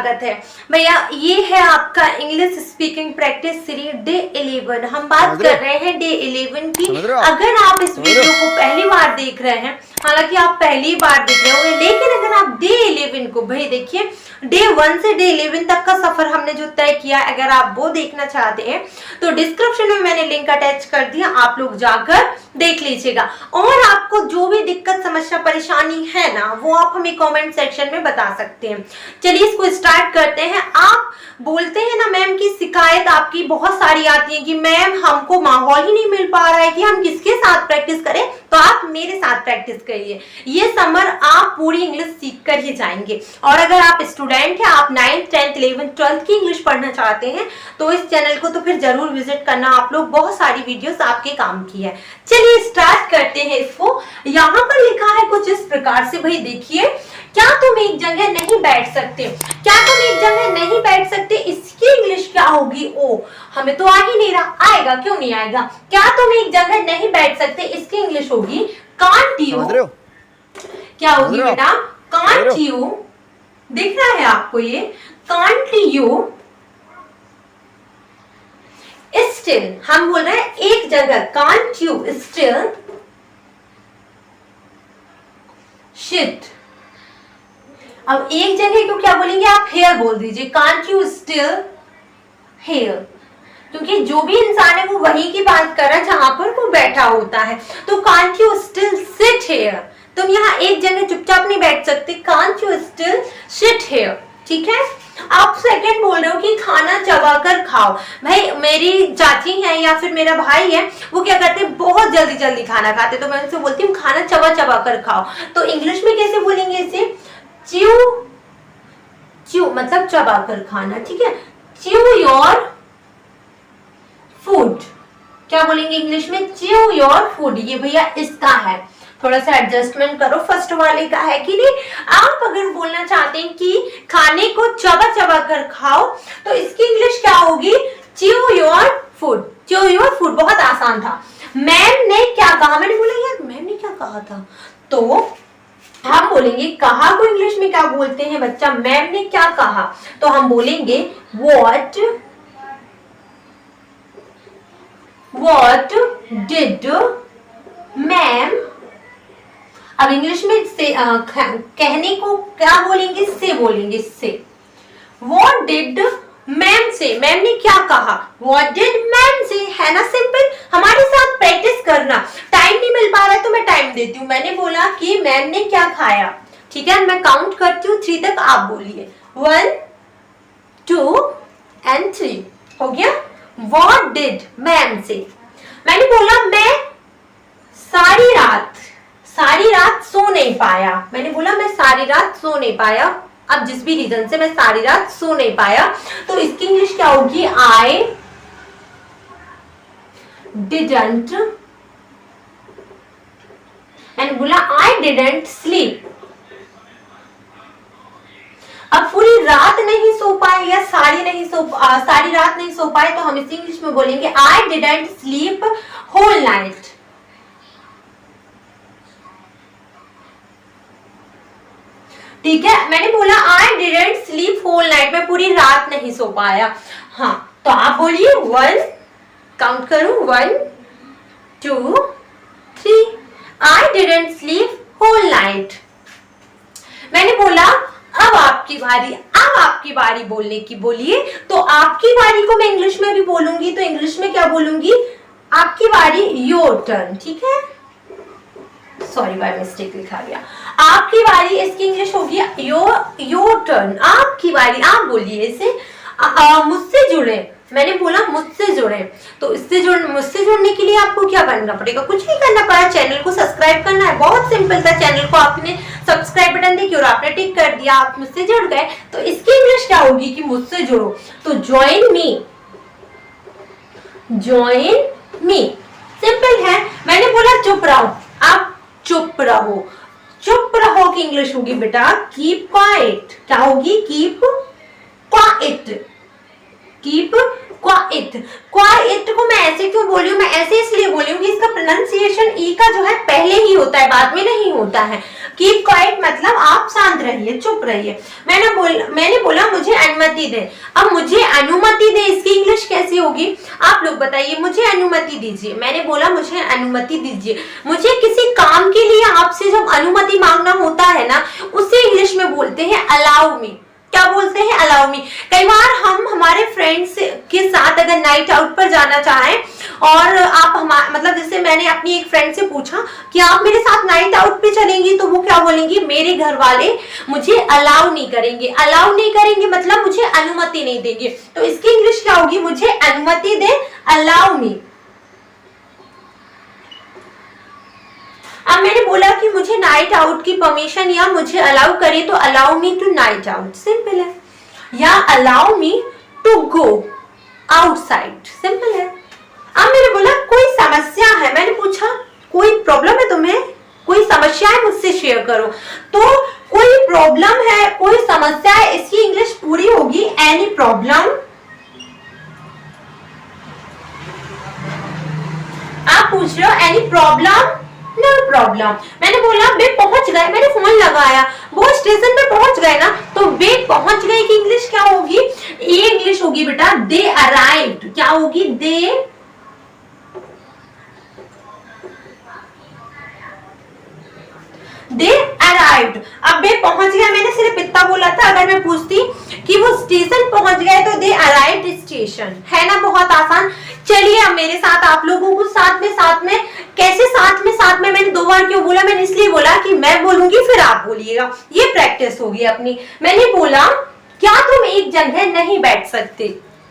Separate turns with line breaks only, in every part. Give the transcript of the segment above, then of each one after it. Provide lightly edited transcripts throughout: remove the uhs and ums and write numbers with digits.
स्वागत है भैया। ये है आपका English speaking practice series day 11। हम बात कर रहे हैं डे 11 की। अगर आप इस वीडियो को पहली बार देख रहे हैं, हालांकि आप पहली बार देख रहे होंगे, लेकिन अगर आप डे 11 को, भाई देखिए डे 1 से डे 11 तक का सफर हमने जो तय किया, अगर आप वो देखना चाहते हैं तो डिस्क्रिप्शन में मैंने लिंक अटैच कर दिया, आप लोग जाकर देख लीजिएगा। और आपको जो भी दिक्कत समस्या परेशानी है ना, वो आप हमें कमेंट सेक्शन में बता सकते हैं। चलिए इसको स्टार्ट करते हैं। आप बोलते हैं ना मैम की शिकायत आपकी बहुत सारी आती है कि मैम हमको माहौल ही नहीं मिल पा रहा है कि हम किसके साथ प्रैक्टिस करें, तो आप मेरे साथ प्रैक्टिस करिए। ये समर आप पूरी इंग्लिश सीख कर ही जाएंगे। और अगर आप स्टूडेंट हैं, आप 9th 10th 11th 12th की इंग्लिश पढ़ना चाहते हैं, तो इस चैनल को तो फिर जरूर विजिट करना। आप लोग बहुत सारी वीडियोस आपके काम की है। चलिए स्टार्ट करते हैं इसको। यहाँ पर लिखा है कुछ इस प्रकार से, भाई देखिए, क्या तुम एक जगह नहीं बैठ सकते? क्या तुम एक जगह नहीं बैठ सकते, इसकी इंग्लिश क्या होगी? ओ, हमें तो आ ही नहीं रहा। आएगा, क्यों नहीं आएगा? क्या तुम एक जगह नहीं बैठ सकते, इसकी इंग्लिश होगी कांट यू। क्या होगी बेटा? Can't you. दिख रहा है आपको ये? Can't you still. हम बोल रहे हैं एक जगह, कांट यू स्टिल शिट। अब एक जगह को क्या बोलेंगे आप? हेयर बोल दीजिए। कांट यू स्टिल हेयर, क्योंकि जो भी इंसान है वो वही की बात कर रहा है जहां पर वो बैठा होता है। तो can't you still sit here, तुम यहाँ एक जगह चुपचाप नहीं बैठ सकते। Can't you still sit here, ठीक है। आप सेकंड बोल रहे हो कि खाना चबाकर खाओ। भाई मेरी चाची है या फिर मेरा भाई है, वो क्या करते हैं, बहुत जल्दी जल्दी खाना खाते, तो मैं उनसे बोलती हूँ खाना चबा चबा कर खाओ। तो इंग्लिश में कैसे बोलेंगे इसे? च्यू च्यू मतलब चबा कर खाना, ठीक है। च्यू योर फूड, क्या बोलेंगे इंग्लिश में? Chew your food. ये भैया इसका है, थोड़ा सा एडजस्टमेंट करो, फर्स्ट वाले का है कि नहीं। आप अगर बोलना चाहते हैं कि खाने को चबा चबा कर खाओ, तो इसकी इंग्लिश क्या होगी? Chew your food. Chew your food बहुत आसान था। मैम ने क्या कहा? मैंने बोला यार मैम ने क्या कहा था, तो हम बोलेंगे कहा को इंग्लिश में क्या बोलते हैं बच्चा? मैम ने क्या कहा, तो हम बोलेंगे what did मैम। अब इंग्लिश में से कहने को क्या बोलेंगे? से बोलेंगे, से। What did मैम से, मैम ने क्या कहा? What did मैम से, है ना सिंपल। हमारे साथ प्रैक्टिस करना। टाइम नहीं मिल पा रहा है तो मैं टाइम देती हूँ। मैंने बोला कि मैम ने क्या खाया, ठीक है। मैं काउंट करती हूँ 3 तक, आप बोलिए। 1 2 and 3 हो गया। What did मैम से, मैंने बोला मैं सारी रात सो नहीं पाया। मैंने बोला मैं सारी रात सो नहीं पाया। अब जिस भी रीजन से मैं सारी रात सो नहीं पाया, तो इसकी इंग्लिश क्या होगी? I didn't. मैंने बोला आई डिडंट स्लीप। अब पूरी रात नहीं सो पाए या सारी रात नहीं सो पाए, तो हम इसी इंग्लिश में बोलेंगे I didn't sleep whole night. ठीक है, मैंने बोला I didn't sleep whole night, मैं पूरी रात नहीं सो पाया। हाँ, तो आप बोलिए 1, काउंट करूं 1 2 3, I didn't sleep whole night. मैंने बोला अब आपकी बारी बोलने की, बोलिए। तो आपकी बारी को मैं इंग्लिश में भी बोलूंगी, तो इंग्लिश में क्या बोलूंगी? आपकी बारी, योर टर्न, ठीक है। सॉरी बाय मिस्टेक लिखा गया। आपकी बारी, इसकी इंग्लिश होगी योर टर्न। आपकी बारी, आप बोलिए इसे। मुझसे जुड़े, मैंने बोला मुझसे जुड़े, तो मुझसे जुड़ने के लिए आपको क्या करना पड़ेगा? कुछ नहीं करना पड़ा, चैनल को सब्सक्राइब करना है। बहुत सिंपल था। चैनल को आपने सब्सक्राइब बटन देखी और आपने टिक कर दिया, आप मुझसे जुड़ गए। तो इसकी इंग्लिश क्या होगी कि मुझसे जुड़ो? तो ज्वाइन मी, सिंपल है। मैंने बोला चुप रहो, आप चुप रहो की इंग्लिश होगी बेटा कीप क्वाइट। क्या होगी? कीप क्वाइट को मैं ऐसे क्यों बोली हूँ? मैं ऐसे इसलिए बोली हूँ कि इसका प्रोनाउंसिएशन ई का जो है पहले ही होता है, बाद में नहीं होता है। कीप क्वाइट मतलब आप शांत रहिए, चुप रहिए। मैंने बोला मुझे अनुमति दे। अब मुझे अनुमति दे इसकी इंग्लिश कैसी होगी आप लोग बताइए, मुझे अनुमति दीजिए। मैंने बोला मुझे अनुमति दीजिए। मुझे किसी काम के लिए आपसे जब अनुमति मांगना होता है ना, उसे इंग्लिश में बोलते हैं अलाउ मी। क्या बोलते हैं? Allow me. कई बार हम हमारे फ्रेंड्स के साथ अगर नाइट आउट पर जाना चाहें और आप मतलब जैसे मैंने अपनी एक फ्रेंड से पूछा कि आप मेरे साथ नाइट आउट पे चलेंगी, तो वो क्या बोलेंगी? मेरे घर वाले मुझे अलाउ नहीं करेंगे। अलाउ नहीं करेंगे मतलब मुझे अनुमति नहीं देंगे। तो इसकी इंग्लिश क्या होगी? मुझे अनुमति दे, अलाउ मी। अब मैंने बोला कि मुझे नाइट आउट की परमिशन या मुझे अलाउ करे, तो allow me to night out, simple है। या allow me to go outside, simple है। अब मैंने बोला कोई समस्या है, मैंने पूछा कोई प्रॉब्लम है तुम्हें, कोई समस्या है मुझसे शेयर करो। तो कोई प्रॉब्लम है, कोई समस्या है, इसकी इंग्लिश पूरी होगी एनी प्रॉब्लम। आप पूछ रहे हो एनी प्रॉब्लम, नो प्रॉब्लम। मैंने बोला वे पहुंच गए, मैंने फोन लगाया, वो स्टेशन पे पहुंच गए ना, तो वे पहुंच गए की इंग्लिश क्या होगी? ये इंग्लिश होगी बेटा दे अराइव्ड। क्या होगी? दे अराइव्ड। अब वे पहुंच गए, मैंने सिर्फ इतना बोला था। अगर मैं पूछती कि वो स्टेशन पहुंच गए तो दे अराइव्ड स्टेशन, है ना? बहुत आसान। चलिए अब मेरे साथ आप लोगों को साथ में कैसे साथ में मैंने 2 बार क्यों बोला? मैंने इसलिए बोला कि मैं बोलूंगी फिर आप बोलिएगा, ये प्रैक्टिस होगी अपनी। मैंने बोला क्या तुम एक जगह नहीं बैठ सकते?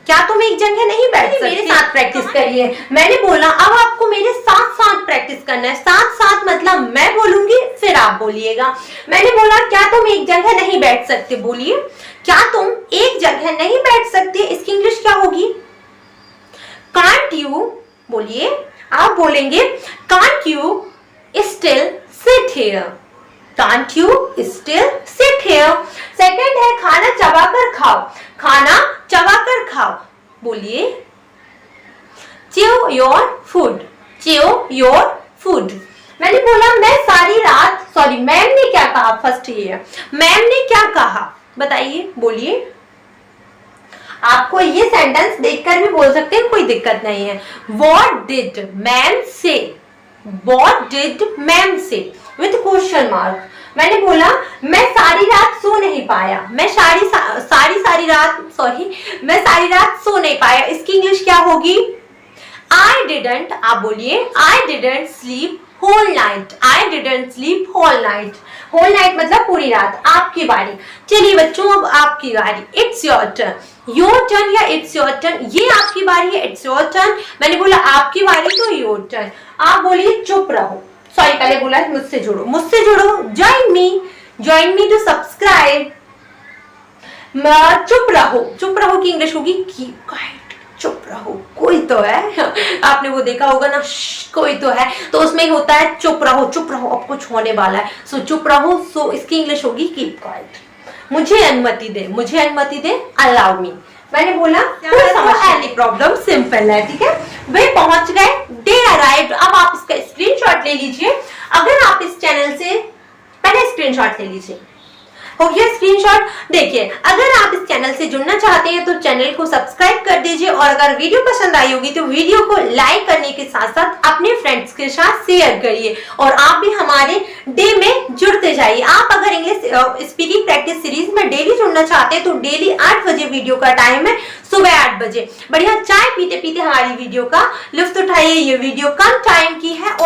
क्या तुम एक जगह नहीं बैठ सकते? मेरे साथ प्रैक्टिस करिए। मैंने बोला अब आपको मेरे साथ प्रैक्टिस करना है। साथ मतलब मैं बोलूंगी फिर आप बोलिएगा। मैंने बोला क्या तुम एक जगह नहीं बैठ सकते? बोलिए क्या तुम एक जगह नहीं बैठ सकते? इसकी इंग्लिश क्या होगी? कांट यू, बोलिए आप बोलेंगे can't you still sit here, can't you still sit here. Second है खाना चबाकर खाओ, खाना चबाकर खाओ, बोलिए chew your food, chew your food. मैंने बोला मैं सारी रात, सॉरी मैम ने क्या कहा? फर्स्ट ये मैम ने क्या कहा बताइए, बोलिए। आपको ये सेंटेंस देखकर भी बोल सकते हैं, कोई दिक्कत नहीं है। What did मैम से, What did मैम से विथ क्वेश्चन मार्क। मैंने बोला मैं सारी रात सो नहीं पाया, मैं सारी रात सो नहीं पाया। इसकी इंग्लिश क्या होगी? I didn't, आप बोलिए I didn't sleep whole night, I didn't sleep whole night। whole night मतलब पूरी रात। आपकी बारी। चलिए बच्चों अब आपकी बारी। It's your turn, your turn या it's your turn, ये आपकी बारी है, it's your turn। मैंने बोला आपकी बारी तो your turn। आप बोलिए चुप रहो, सॉरी पहले बोला है मुझसे जुड़ो, join me to subscribe। चुप रहो की इंग्लिश होगी keep quiet, चुप रहो। कोई तो है, आपने वो देखा होगा ना, कोई तो है, तो उसमें होता है चुप रहो, अब कुछ होने वाला है, सो चुप रहो। सो इसकी इंग्लिश होगी कीप क्वाइट। मुझे अनुमति दे, अलाउ मी। मैंने बोला कोई समस्या नहीं, प्रॉब्लम सिंपल है, ठीक है। वे पहुंच गए, दे अराइव्ड। अब आप इसका स्क्रीनशॉट ले लीजिए। अगर आप इस चैनल से पहले स्क्रीनशॉट ले लीजिए, हो गया स्क्रीनशॉट। देखिए अगर आप इस चैनल से जुड़ना चाहते हैं तो चैनल को सब्सक्राइब कर दीजिए, और अगर वीडियो पसंद आई होगी तो वीडियो को लाइक करने के साथ साथ अपने फ्रेंड्स के साथ शेयर करिए, और आप भी हमारे डे में जुड़ते जाइए। आप अगर इंग्लिश स्पीकिंग प्रैक्टिस सीरीज में डेली जुड़ना चाहते हैं तो डेली 8 बजे वीडियो का टाइम है, सुबह 8 बजे। बढ़िया चाय पीते पीते हमारी वीडियो का लुत्फ उठाइए। ये वीडियो कम टाइम की है